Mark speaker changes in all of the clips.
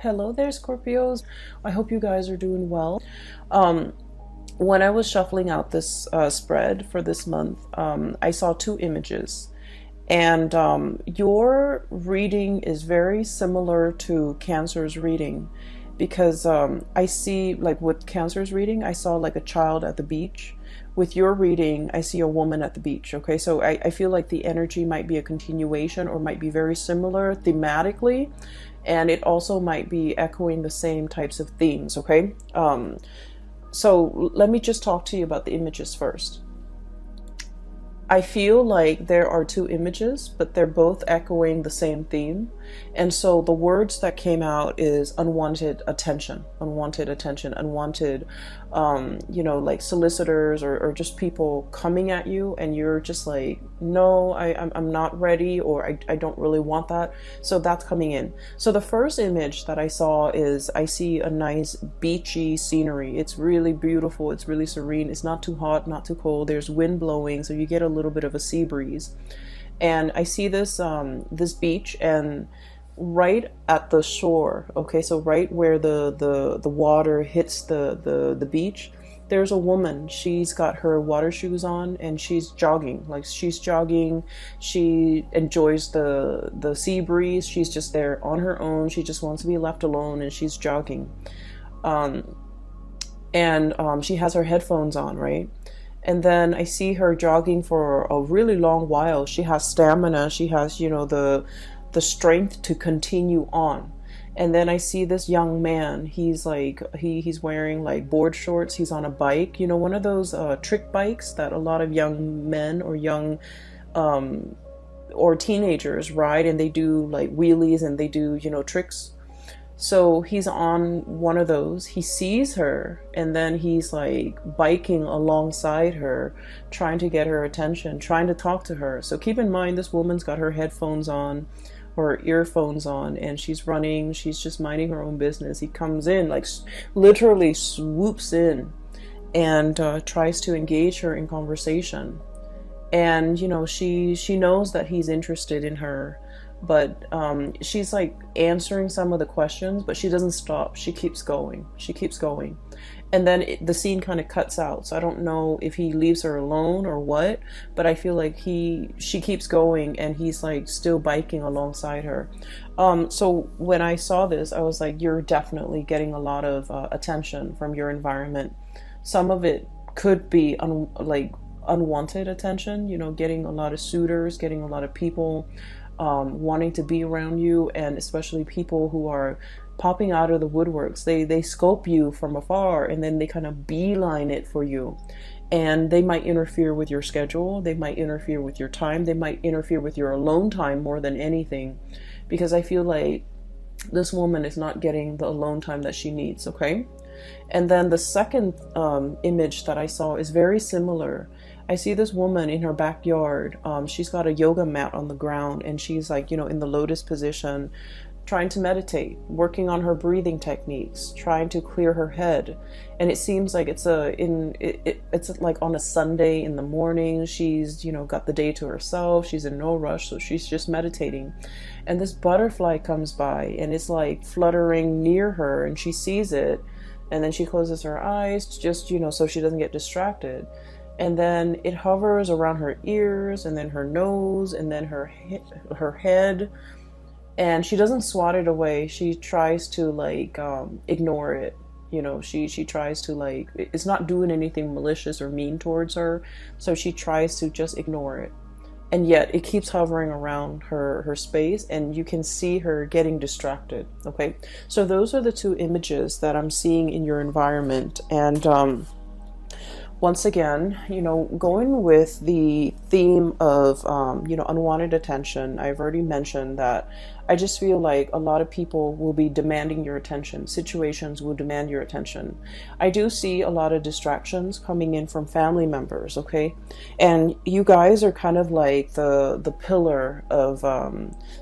Speaker 1: Hello there, Scorpios. I hope you guys are doing well. When I was shuffling out this spread for this month, I saw two images. And your reading is very similar to Cancer's reading because I see, like with Cancer's reading, I saw like a child at the beach. With your reading, I see a woman at the beach. Okay, so I feel like the energy might be a continuation or might be very similar thematically. And it also might be echoing the same types of themes. Okay, so let me just talk to you about the images first. I feel like there are two images, but they're both echoing the same theme. And so the words that came out is unwanted attention, unwanted, like solicitors or just people coming at you and you're just like, no, I'm not ready, or I don't really want that. So that's coming in. So the first image that I saw is I see a nice beachy scenery. It's really beautiful. It's really serene. It's not too hot, not too cold. There's wind blowing, so you get a little bit of a sea breeze. And I see this beach, and right at the shore, okay, so right where the water hits the beach, there's a woman. She's got her water shoes on and she's jogging. She enjoys the sea breeze. She's just there on her own. She just wants to be left alone, and she's jogging. She has her headphones on, right? And then I see her jogging for a really long while. She has stamina. She has, the strength to continue on. And then I see this young man. He's like, he's wearing like board shorts. He's on a bike, one of those trick bikes that a lot of young men or young or teenagers ride, and they do like wheelies and they do, tricks. So he's on one of those. He sees her, and then he's like biking alongside her, trying to get her attention, trying to talk to her. So keep in mind, this woman's got her headphones on or earphones on, and she's running. She's just minding her own business. He comes in, like literally swoops in and tries to engage her in conversation. And, she knows that he's interested in her. But she's like answering some of the questions, but she doesn't stop. She keeps going. And then the scene kind of cuts out. So I don't know if he leaves her alone or what, but I feel like she keeps going, and he's like still biking alongside her. So when I saw this, I was like, you're definitely getting a lot of attention from your environment. Some of it could be unwanted attention, getting a lot of suitors, getting a lot of people wanting to be around you, and especially people who are popping out of the woodworks. They scope you from afar, and then they kind of beeline it for you, and they might interfere with your schedule. They might interfere with your time. They might interfere with your alone time more than anything, because I feel like this woman is not getting the alone time that she needs. Okay. And then the second image that I saw is very similar. I see this woman in her backyard. She's got a yoga mat on the ground, and she's like, in the lotus position, trying to meditate, working on her breathing techniques, trying to clear her head. And it seems like it's like on a Sunday in the morning. She's, got the day to herself. She's in no rush, so she's just meditating. And this butterfly comes by, and it's like fluttering near her, and she sees it. And then she closes her eyes just, so she doesn't get distracted. And then it hovers around her ears, and then her nose, and then her head. And she doesn't swat it away. She tries to ignore it. She tries to it's not doing anything malicious or mean towards her. So she tries to just ignore it. And yet it keeps hovering around her space, and you can see her getting distracted. Okay. So those are the two images that I'm seeing in your environment. And, once again, going with the theme of, unwanted attention, I've already mentioned that I just feel like a lot of people will be demanding your attention. Situations will demand your attention. I do see a lot of distractions coming in from family members, okay? And you guys are kind of like the pillar of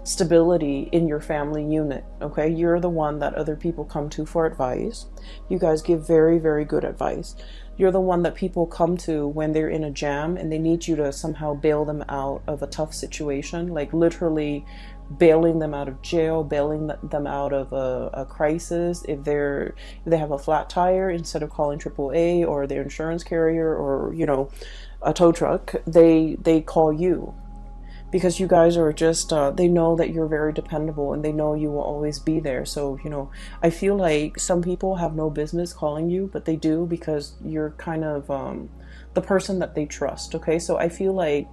Speaker 1: stability in your family unit, okay? You're the one that other people come to for advice. You guys give very, very good advice. You're the one that people come to when they're in a jam and they need you to somehow bail them out of a tough situation, like literally bailing them out of jail, bailing them out of a crisis. If they have a flat tire, instead of calling AAA or their insurance carrier or, you know, a tow truck, they call you, because you guys are just, they know that you're very dependable and they know you will always be there. So, you know, I feel like some people have no business calling you, but they do, because you're kind of the person that they trust. Okay, so I feel like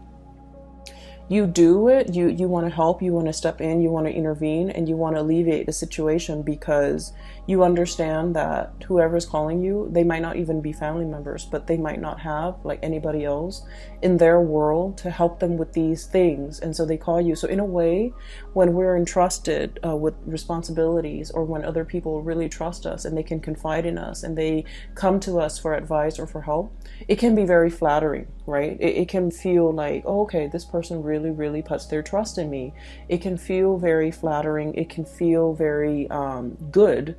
Speaker 1: you do it, you want to help, you want to step in, you want to intervene, and you want to alleviate the situation, because you understand that whoever's calling you, they might not even be family members, but they might not have like anybody else in their world to help them with these things, and so they call you. So in a way, when we're entrusted with responsibilities, or when other people really trust us and they can confide in us and they come to us for advice or for help, it can be very flattering, right? It can feel like, oh, okay, this person really puts their trust in me. It can feel very flattering. It can feel very good.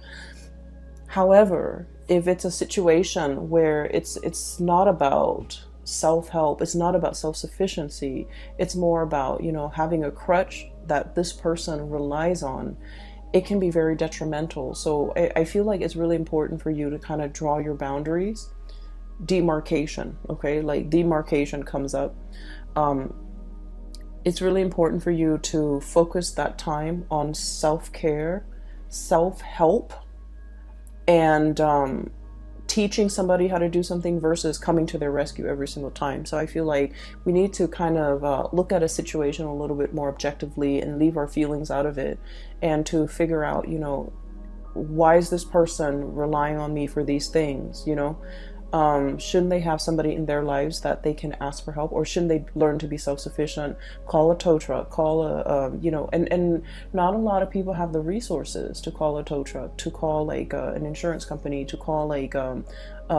Speaker 1: However, if it's a situation where it's not about self-help, it's not about self-sufficiency, it's more about, you know, having a crutch that this person relies on, it can be very detrimental. So I feel like it's really important for you to kind of draw your boundaries. Demarcation, okay, like demarcation comes up. It's really important for you to focus that time on self-care, self-help, and teaching somebody how to do something versus coming to their rescue every single time. So I feel like we need to kind of look at a situation a little bit more objectively and leave our feelings out of it, and to figure out, you know, why is this person relying on me for these things, you know? Shouldn't they have somebody in their lives that they can ask for help, or shouldn't they learn to be self-sufficient? Call a tow truck, call a, you know, and not a lot of people have the resources to call a tow truck, to call like an insurance company, to call like a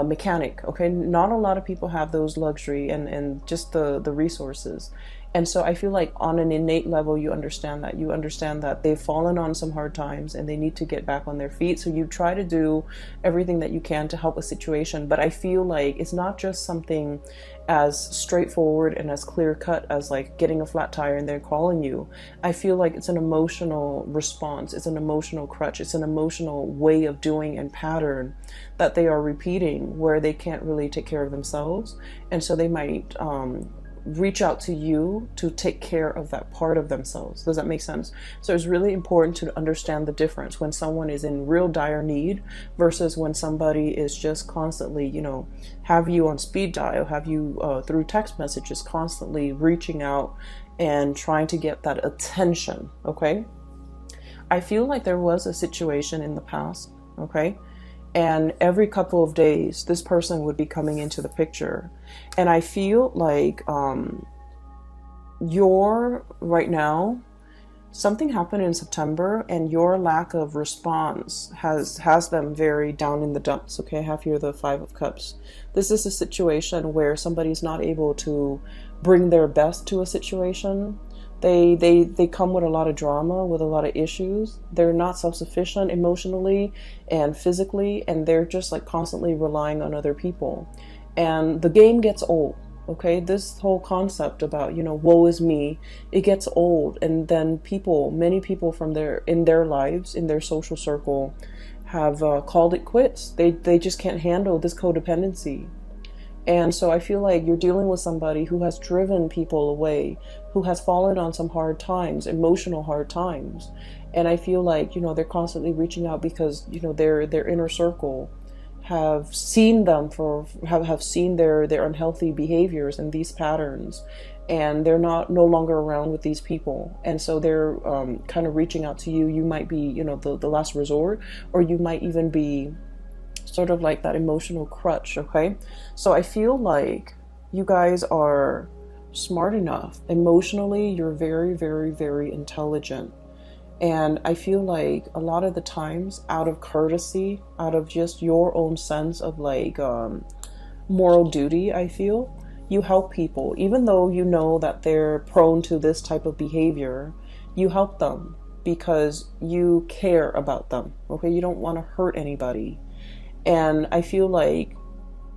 Speaker 1: mechanic. Okay, not a lot of people have those luxury and just the resources. And so I feel like on an innate level, you understand that they've fallen on some hard times and they need to get back on their feet. So you try to do everything that you can to help a situation. But I feel like it's not just something as straightforward and as clear cut as like getting a flat tire and they're calling you. I feel like it's an emotional response. It's an emotional crutch. It's an emotional way of doing and pattern that they are repeating, where they can't really take care of themselves. And so they might, reach out to you to take care of that part of themselves. Does that make sense? So it's really important to understand the difference when someone is in real dire need versus when somebody is just constantly, you know, have you on speed dial, have you through text messages, constantly reaching out and trying to get that attention. Okay, I feel like there was a situation in the past, okay, and every couple of days this person would be coming into the picture, and I feel like you're right now, something happened in September and your lack of response has them very down in the dumps. Okay, I have here the 5 of Cups. This is a situation where somebody's not able to bring their best to a situation. They come with a lot of drama, with a lot of issues. They're not self-sufficient emotionally and physically, and they're just like constantly relying on other people. And the game gets old, okay? This whole concept about, you know, woe is me, it gets old. And then many people in their lives, in their social circle, have called it quits. They just can't handle this codependency. And so I feel like you're dealing with somebody who has driven people away, who has fallen on some hard times, emotional hard times. And I feel like, you know, they're constantly reaching out because, you know, their inner circle have seen them have seen their unhealthy behaviors and these patterns, and they're no longer around with these people. And so they're kind of reaching out to you. You might be, you know, the last resort, or you might even be sort of like that emotional crutch. Okay, so I feel like you guys are smart enough emotionally. You're very, very, very intelligent, and I feel like a lot of the times, out of courtesy, out of just your own sense of like moral duty, I feel you help people, even though you know that they're prone to this type of behavior. You help them because you care about them. Okay, you don't want to hurt anybody. And I feel like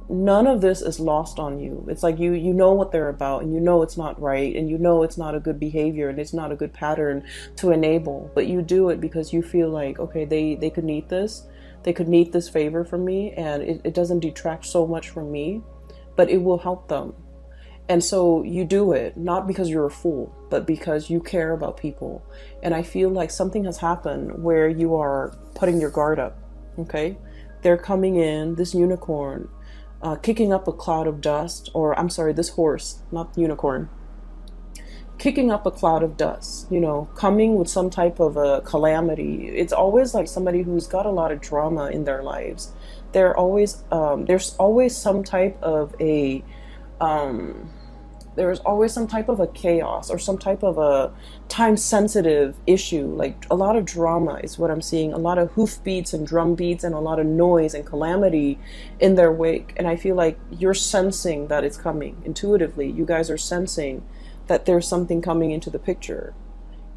Speaker 1: none of this is lost on you. It's like you know what they're about, and you know it's not right, and you know it's not a good behavior, and it's not a good pattern to enable, but you do it because you feel like, okay, they could need this. They could need this favor from me, and it doesn't detract so much from me, but it will help them. And so you do it, not because you're a fool, but because you care about people. And I feel like something has happened where you are putting your guard up, okay? They're coming in, this unicorn, kicking up a cloud of dust, or I'm sorry, this horse, not unicorn, kicking up a cloud of dust, you know, coming with some type of a calamity. It's always like somebody who's got a lot of drama in their lives. There's always some type of a, there's always some type of a chaos or some type of a time sensitive issue. Like a lot of drama is what I'm seeing, a lot of hoof beats and drum beats and a lot of noise and calamity in their wake. And I feel like you're sensing that it's coming intuitively. You guys are sensing that there's something coming into the picture,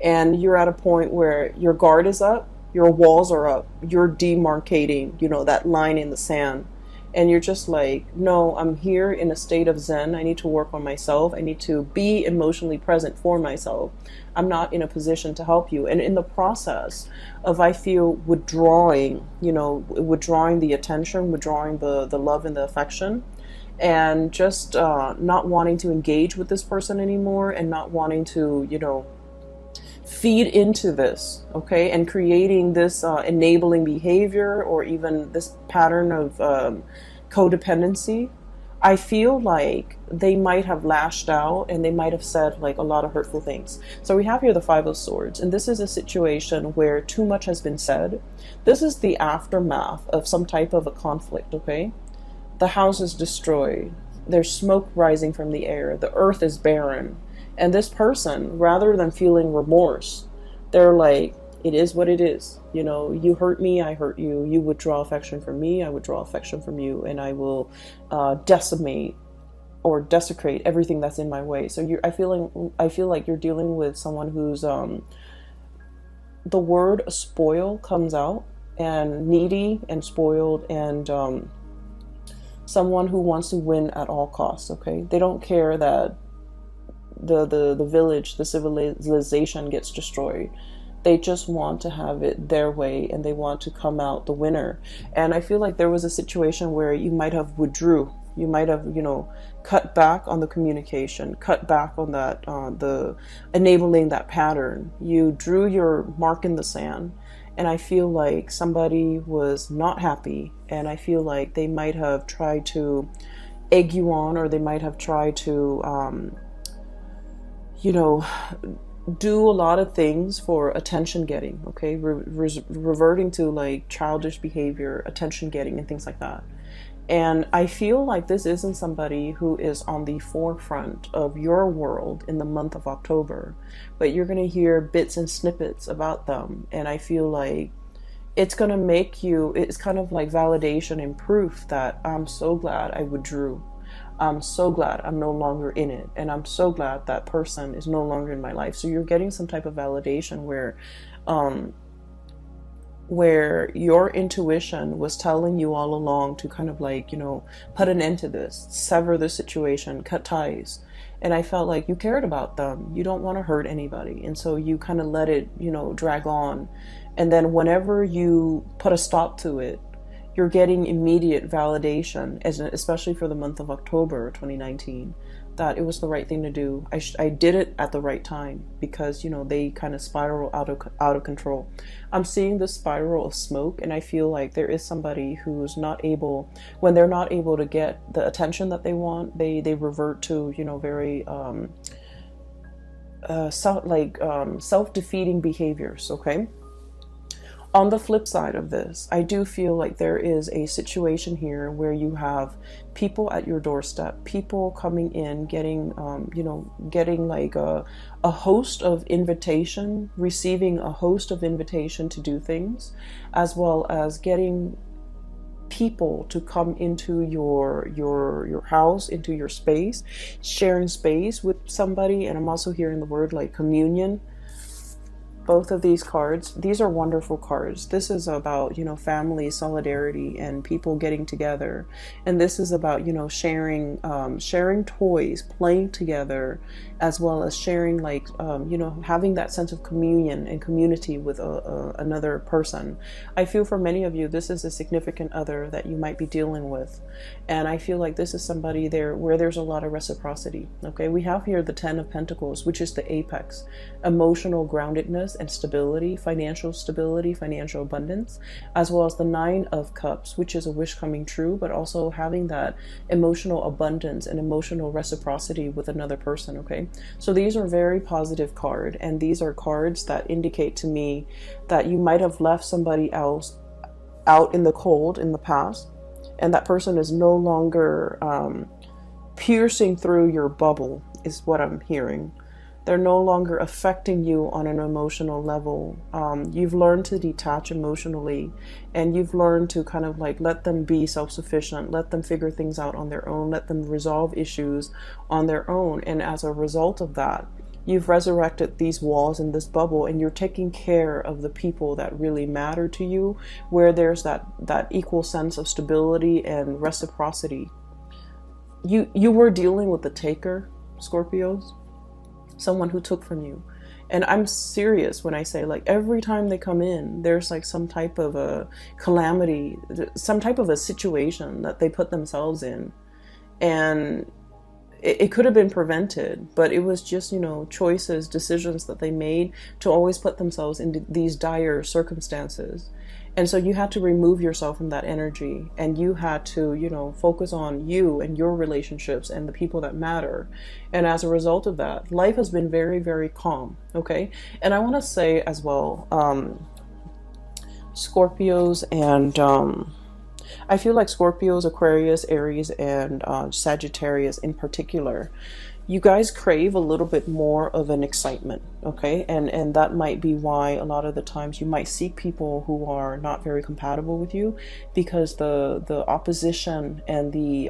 Speaker 1: and you're at a point where your guard is up, your walls are up, you're demarcating, you know, that line in the sand. And you're just like, no, I'm here in a state of Zen. I need to work on myself. I need to be emotionally present for myself. I'm not in a position to help you. And in the process of, I feel, withdrawing, you know, withdrawing the attention, withdrawing the love and the affection, and just not wanting to engage with this person anymore, and not wanting to, you know, feed into this, okay, and creating this enabling behavior or even this pattern of codependency. I feel like they might have lashed out, and they might have said like a lot of hurtful things. So we have here the Five of Swords, and this is a situation where too much has been said. This is the aftermath of some type of a conflict, okay? The house is destroyed. There's smoke rising from the air. The earth is barren. And this person, rather than feeling remorse, they're like, it is what it is. You know, you hurt me, I hurt you. You withdraw affection from me, I withdraw affection from you. And I will decimate or desecrate everything that's in my way. So I feel like you're dealing with someone who's, the word spoil comes out, and needy and spoiled, and someone who wants to win at all costs, okay? They don't care that the village, the civilization gets destroyed. They just want to have it their way, and they want to come out the winner. And I feel like there was a situation where you might have withdrew. You might have, you know, cut back on the communication, cut back on that, the enabling that pattern. You drew your mark in the sand. And I feel like somebody was not happy, and I feel like they might have tried to egg you on, or they might have tried to, you know, do a lot of things for attention getting, okay? Reverting to like childish behavior, attention getting, and things like that. And I feel like this isn't somebody who is on the forefront of your world in the month of October, but you're going to hear bits and snippets about them. And I feel like it's going to make you, it's kind of like validation and proof that I'm so glad I withdrew. I'm so glad I'm no longer in it. And I'm so glad that person is no longer in my life. So you're getting some type of validation where your intuition was telling you all along to kind of like, you know, put an end to this, sever the situation, cut ties. And I felt like you cared about them. You don't want to hurt anybody. And so you kind of let it, you know, drag on. And then whenever you put a stop to it, you're getting immediate validation, especially for the month of October 2019, that it was the right thing to do. I did it at the right time, because, you know, they kind of spiral out of control. I'm seeing this spiral of smoke, and I feel like there is somebody who's not able, when they're not able to get the attention that they want, they revert to, you know, very self-defeating behaviors, okay? On the flip side of this, I do feel like there is a situation here where you have people at your doorstep, people coming in, getting, you know, getting like a host of invitation, receiving a host of invitation to do things, as well as getting people to come into your house, into your space, sharing space with somebody. And I'm also hearing the word like communion. Both of these cards, these are wonderful cards. This is about, you know, family, solidarity, and people getting together. And this is about, you know, sharing toys, playing together, as well as sharing, like, you know, having that sense of communion and community with another person. I feel for many of you, this is a significant other that you might be dealing with. And I feel like this is somebody there where there's a lot of reciprocity. Okay, we have here the Ten of Pentacles, which is the apex, emotional groundedness and stability, financial abundance, as well as the Nine of Cups, which is a wish coming true, but also having that emotional abundance and emotional reciprocity with another person. Okay, so these are very positive cards, and these are cards that indicate to me that you might have left somebody else out in the cold in the past, and that person is no longer piercing through your bubble, is what I'm hearing. They're no longer affecting you on an emotional level. You've learned to detach emotionally, and you've learned to kind of like let them be self-sufficient, let them figure things out on their own, let them resolve issues on their own. And as a result of that, you've resurrected these walls in this bubble, and you're taking care of the people that really matter to you, where there's that equal sense of stability and reciprocity. You were dealing with the taker, Scorpios, someone who took from you. And I'm serious when I say, like, every time they come in, there's like some type of a calamity, some type of a situation that they put themselves in. And it could have been prevented, but it was just, you know, choices, decisions that they made to always put themselves into these dire circumstances. And so you had to remove yourself from that energy, and you had to, you know, focus on you and your relationships and the people that matter. And as a result of that, life has been very, very calm. Okay. And I want to say as well, Scorpios and, I feel like Scorpios, Aquarius, Aries, and Sagittarius in particular, you guys crave a little bit more of an excitement, okay? And that might be why a lot of the times you might seek people who are not very compatible with you, because the opposition and the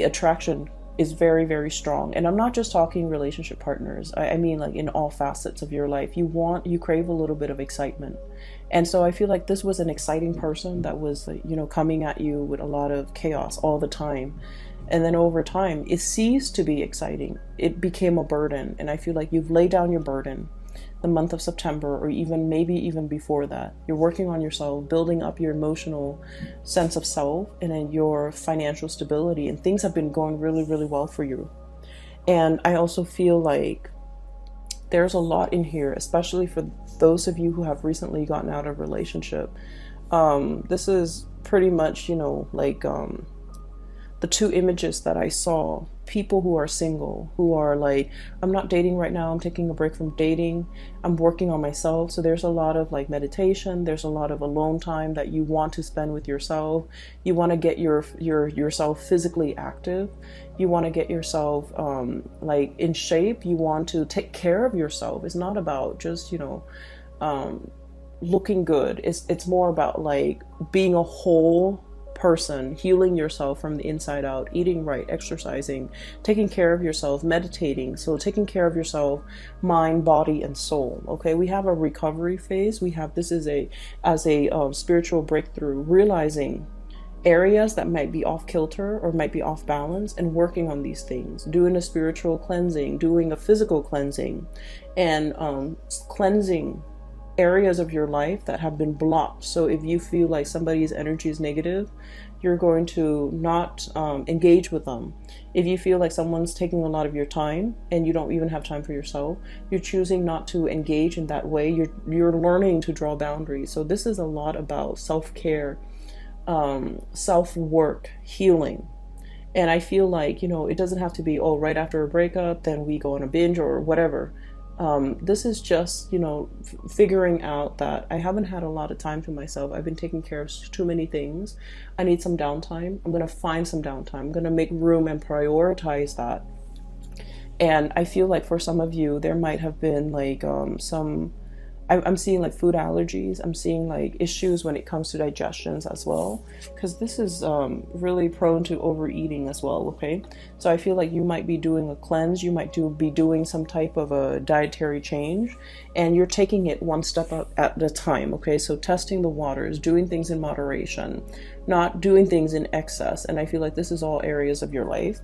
Speaker 1: attraction is very, very strong. And I'm not just talking relationship partners. I mean, like, in all facets of your life, you crave a little bit of excitement. And so I feel like this was an exciting person that was, you know, coming at you with a lot of chaos all the time. And then over time, it ceased to be exciting. It became a burden. And I feel like you've laid down your burden the month of September, or even maybe even before that. You're working on yourself, building up your emotional sense of self and then your financial stability. And things have been going really, really well for you. And I also feel like there's a lot in here, especially for those of you who have recently gotten out of a relationship. This is pretty much, you know, like the two images that I saw. People who are single, who are like, I'm not dating right now, I'm taking a break from dating, I'm working on myself. So there's a lot of like meditation, there's a lot of alone time that you want to spend with yourself. You want to get yourself physically active. You want to get yourself like in shape. You want to take care of yourself. It's not about just, you know, looking good. It's more about like being a whole person, healing yourself from the inside out, eating right, exercising, taking care of yourself, meditating. So taking care of yourself, mind, body, and soul. Okay, we have a recovery phase. We have this as a spiritual breakthrough, realizing areas that might be off kilter or might be off balance, and working on these things, doing a spiritual cleansing, doing a physical cleansing, and cleansing areas of your life that have been blocked. So if you feel like somebody's energy is negative, you're going to not engage with them. If you feel like someone's taking a lot of your time and you don't even have time for yourself, you're choosing not to engage in that way. You're learning to draw boundaries. So this is a lot about self-care, self-work, healing. And I feel like, you know, it doesn't have to be, oh, right after a breakup, then we go on a binge or whatever. This is just, you know, figuring out that I haven't had a lot of time to myself. I've been taking care of too many things. I need some downtime. I'm going to find some downtime. I'm going to make room and prioritize that. And I feel like for some of you, there might have been like some I'm seeing like food allergies. I'm seeing like issues when it comes to digestions as well, because this is really prone to overeating as well. Okay, so I feel like you might be doing a cleanse. You might be doing some type of a dietary change, and you're taking it one step up at a time. Okay, so testing the waters, doing things in moderation, not doing things in excess. And I feel like this is all areas of your life.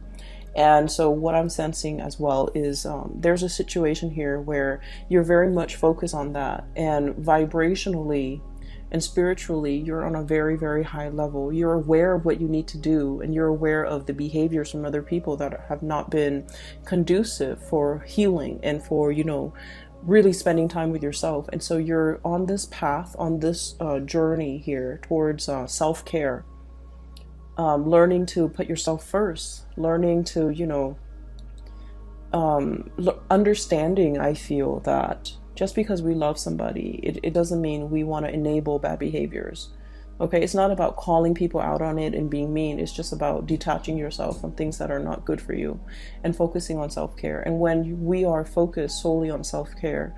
Speaker 1: And so what I'm sensing as well is there's a situation here where you're very much focused on that, and vibrationally and spiritually you're on a very, very high level. You're aware of what you need to do, and you're aware of the behaviors from other people that have not been conducive for healing and for, you know, really spending time with yourself. And so you're on this path, on this journey here towards self-care. Learning to put yourself first, learning to, you know, understanding, I feel that just because we love somebody, it doesn't mean we want to enable bad behaviors. Okay, it's not about calling people out on it and being mean. It's just about detaching yourself from things that are not good for you and focusing on self-care. And when we are focused solely on self-care,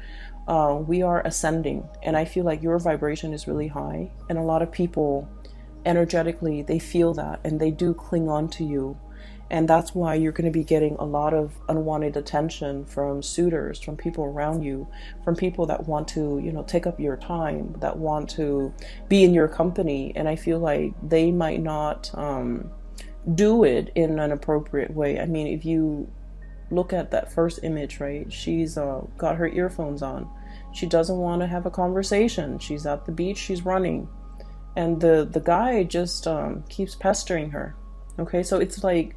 Speaker 1: we are ascending. And I feel like your vibration is really high, and a lot of people energetically, they feel that, and they do cling on to you. And that's why you're going to be getting a lot of unwanted attention from suitors, from people around you, from people that want to, you know, take up your time, that want to be in your company. And I feel like they might not do it in an appropriate way. I mean, if you look at that first image, right, she's got her earphones on. She doesn't want to have a conversation. She's at the beach, she's running. And the guy just keeps pestering her. Okay, so it's like,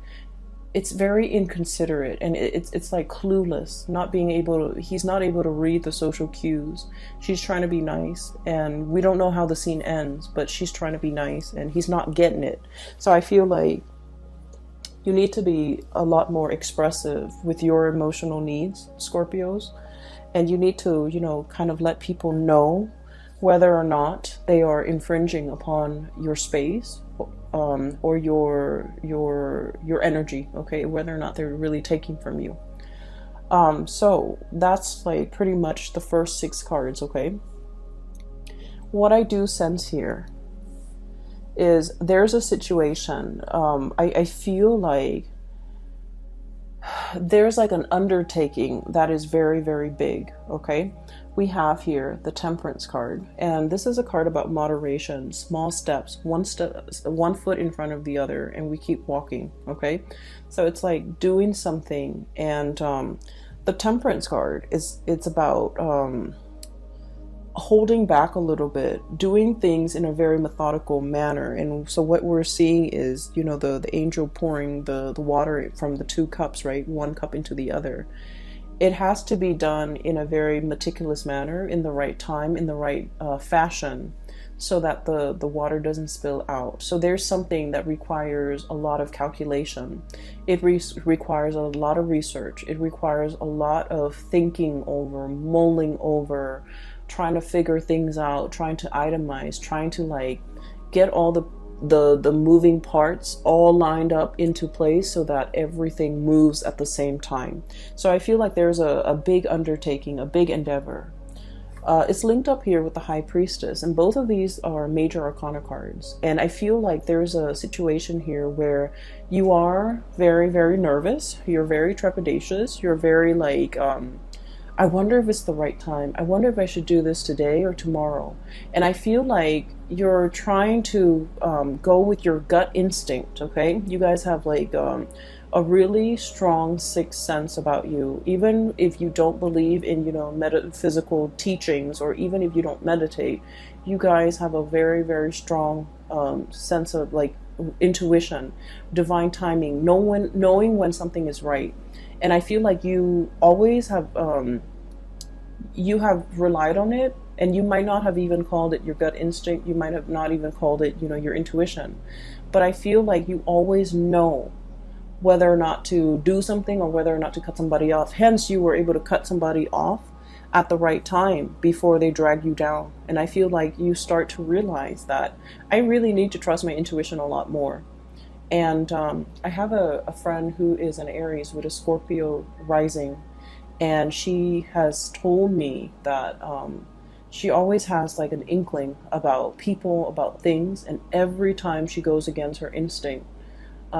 Speaker 1: it's very inconsiderate, and it's like clueless, not being able to, he's not able to read the social cues. She's trying to be nice, and we don't know how the scene ends, but she's trying to be nice, and he's not getting it. So I feel like you need to be a lot more expressive with your emotional needs, Scorpios, and you need to, you know, kind of let people know whether or not they are infringing upon your space, or your energy, okay, whether or not they're really taking from you. So that's like pretty much the first 6 cards, okay? What I do sense here is there's a situation, I feel like there's like an undertaking that is very, very big, okay? We have here the Temperance card, and this is a card about moderation, small steps, one foot in front of the other, and we keep walking, okay? So it's like doing something, and the Temperance card it's about holding back a little bit, doing things in a very methodical manner. And so what we're seeing is, you know, the angel pouring the water from the 2 cups, right? One cup into the other. It has to be done in a very meticulous manner, in the right time, in the right fashion, so that the water doesn't spill out. So there's something that requires a lot of calculation. It requires a lot of research. It requires a lot of thinking over, mulling over, trying to figure things out, trying to itemize, trying to like get all the moving parts all lined up into place so that everything moves at the same time. So I feel like there's a big undertaking, a big endeavor. It's linked up here with the High Priestess, and both of these are major arcana cards. And I feel like there's a situation here where you are very, very nervous. You're very trepidatious. You're very like, I wonder if it's the right time. I wonder if I should do this today or tomorrow. And I feel like you're trying to go with your gut instinct, okay? You guys have like a really strong sixth sense about you. Even if you don't believe in, you know, metaphysical teachings, or even if you don't meditate, you guys have a very, very strong sense of like intuition, divine timing, knowing when something is right. And I feel like you always have relied on it, and you might not have even called it your gut instinct. You might have not even called it, you know, your intuition. But I feel like you always know whether or not to do something or whether or not to cut somebody off. Hence, you were able to cut somebody off at the right time before they drag you down. And I feel like you start to realize that I really need to trust my intuition a lot more. And I have a friend who is an Aries with a Scorpio rising, and she has told me that She always has like an inkling about people, about things, and every time she goes against her instinct,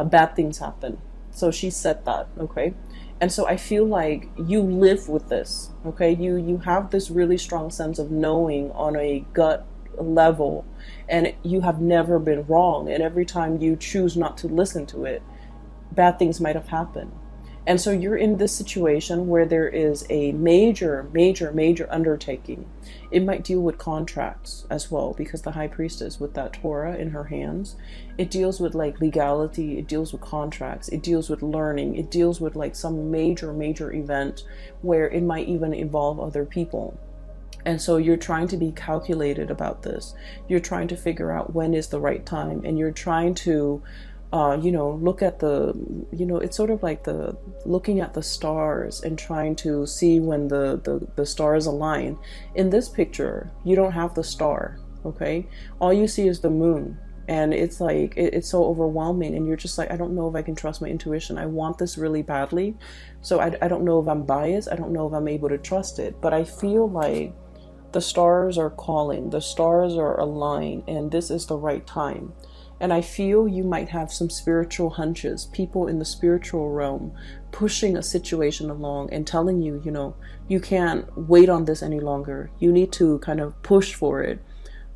Speaker 1: bad things happen. So she said that, okay? And so I feel like you live with this, okay? You have this really strong sense of knowing on a gut level, and you have never been wrong. And every time you choose not to listen to it, bad things might have happened. And so you're in this situation where there is a major, major, major undertaking. It might deal with contracts as well, because the high priestess with that Torah in her hands, it deals with like legality, it deals with contracts, it deals with learning, it deals with like some major, major event where it might even involve other people. And so you're trying to be calculated about this. You're trying to figure out when is the right time, and you're trying to look at the, it's sort of like the looking at the stars and trying to see when the stars align. In this picture, you don't have the star, okay? All you see is the moon. And it's like, it's so overwhelming. And you're just like, I don't know if I can trust my intuition. I want this really badly. So I don't know if I'm biased. I don't know if I'm able to trust it. But I feel like the stars are calling. The stars are aligned. And this is the right time. And I feel you might have some spiritual hunches, people in the spiritual realm pushing a situation along and telling you, you can't wait on this any longer. You need to kind of push for it.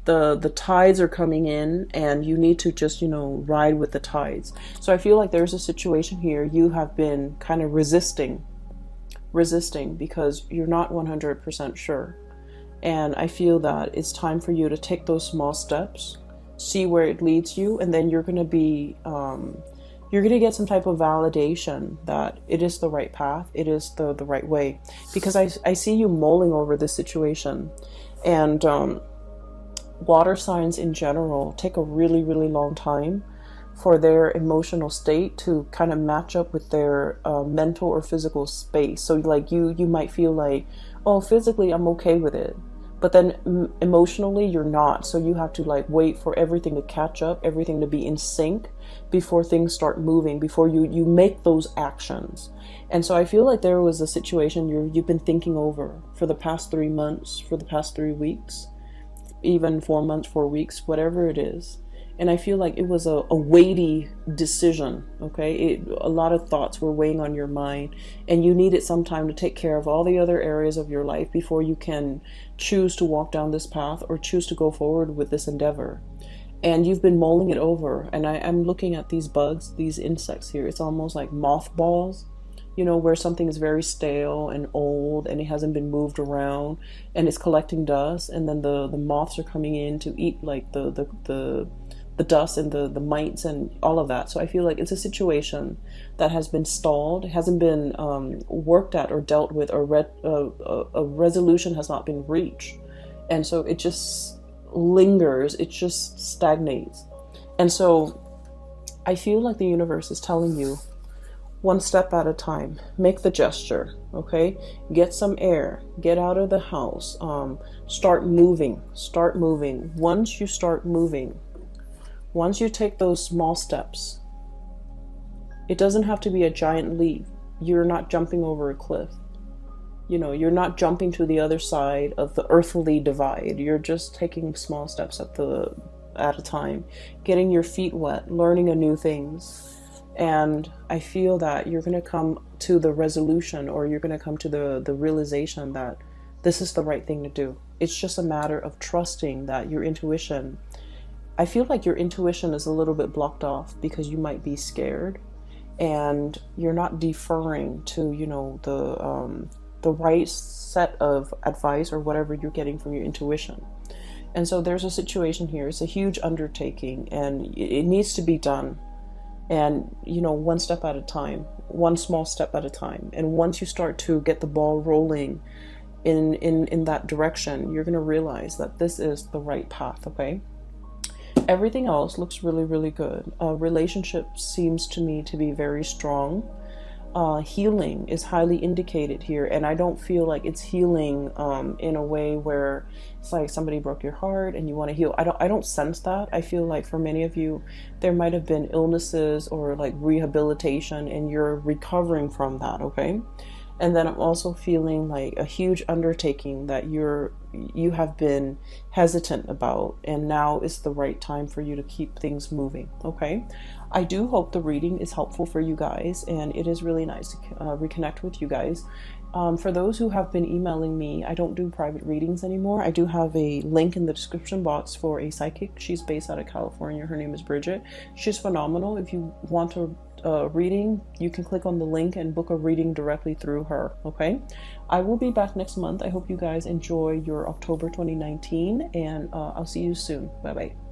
Speaker 1: The tides are coming in, and you need to just, ride with the tides. So I feel like there's a situation here you have been kind of resisting because you're not 100% sure. And I feel that it's time for you to take those small steps, see where it leads you, and then you're going to be you're going to get some type of validation that it is the right path, it is the right way. Because I see you mulling over this situation. And water signs in general take a really, really long time for their emotional state to kind of match up with their mental or physical space. So like you might feel like, oh, physically I'm okay with it, but then emotionally you're not. So you have to like wait for everything to catch up, everything to be in sync before things start moving, before you make those actions. And so I feel like there was a situation you've been thinking over for the past 3 months, for the past 3 weeks, even 4 months, 4 weeks, whatever it is. And I feel like it was a weighty decision, okay? A lot of thoughts were weighing on your mind, and you needed some time to take care of all the other areas of your life before you can choose to walk down this path or choose to go forward with this endeavor. And you've been mulling it over, and I'm looking at these bugs, these insects here. It's almost like mothballs, where something is very stale and old and it hasn't been moved around and it's collecting dust, and then the moths are coming in to eat like the dust and the mites and all of that. So I feel like it's a situation that has been stalled, it hasn't been worked at or dealt with, or a resolution has not been reached. And so it just lingers, it just stagnates. And so I feel like the universe is telling you, one step at a time, make the gesture, okay? Get some air, get out of the house, start moving. Once you start moving, once you take those small steps, it doesn't have to be a giant leap. You're not jumping over a cliff. You're not jumping to the other side of the earthly divide. You're just taking small steps at a time, getting your feet wet, learning new things. And I feel that you're going to come to the resolution, or you're going to come to the realization that this is the right thing to do. It's just a matter of trusting that your intuition, I feel like your intuition is a little bit blocked off because you might be scared and you're not deferring to, the right set of advice or whatever you're getting from your intuition. And so there's a situation here. It's a huge undertaking and it needs to be done. And, one step at a time, one small step at a time. And once you start to get the ball rolling in that direction, you're going to realize that this is the right path, okay? Everything else looks really, really good. Relationship seems to me to be very strong. Healing is highly indicated here, and I don't feel like it's healing in a way where it's like somebody broke your heart and you want to heal. I don't sense that. I feel like for many of you there might have been illnesses or like rehabilitation and you're recovering from that, okay? And then I'm also feeling like a huge undertaking that you have been hesitant about, and now is the right time for you to keep things moving. Okay, I do hope the reading is helpful for you guys, and it is really nice to reconnect with you guys. For those who have been emailing me, I don't do private readings anymore. I do have a link in the description box for a psychic. She's based out of California. Her name is Bridget. She's phenomenal. If you want a reading, you can click on the link and book a reading directly through her. Okay, I will be back next month. I hope you guys enjoy your October 2019, and I'll see you soon. Bye bye.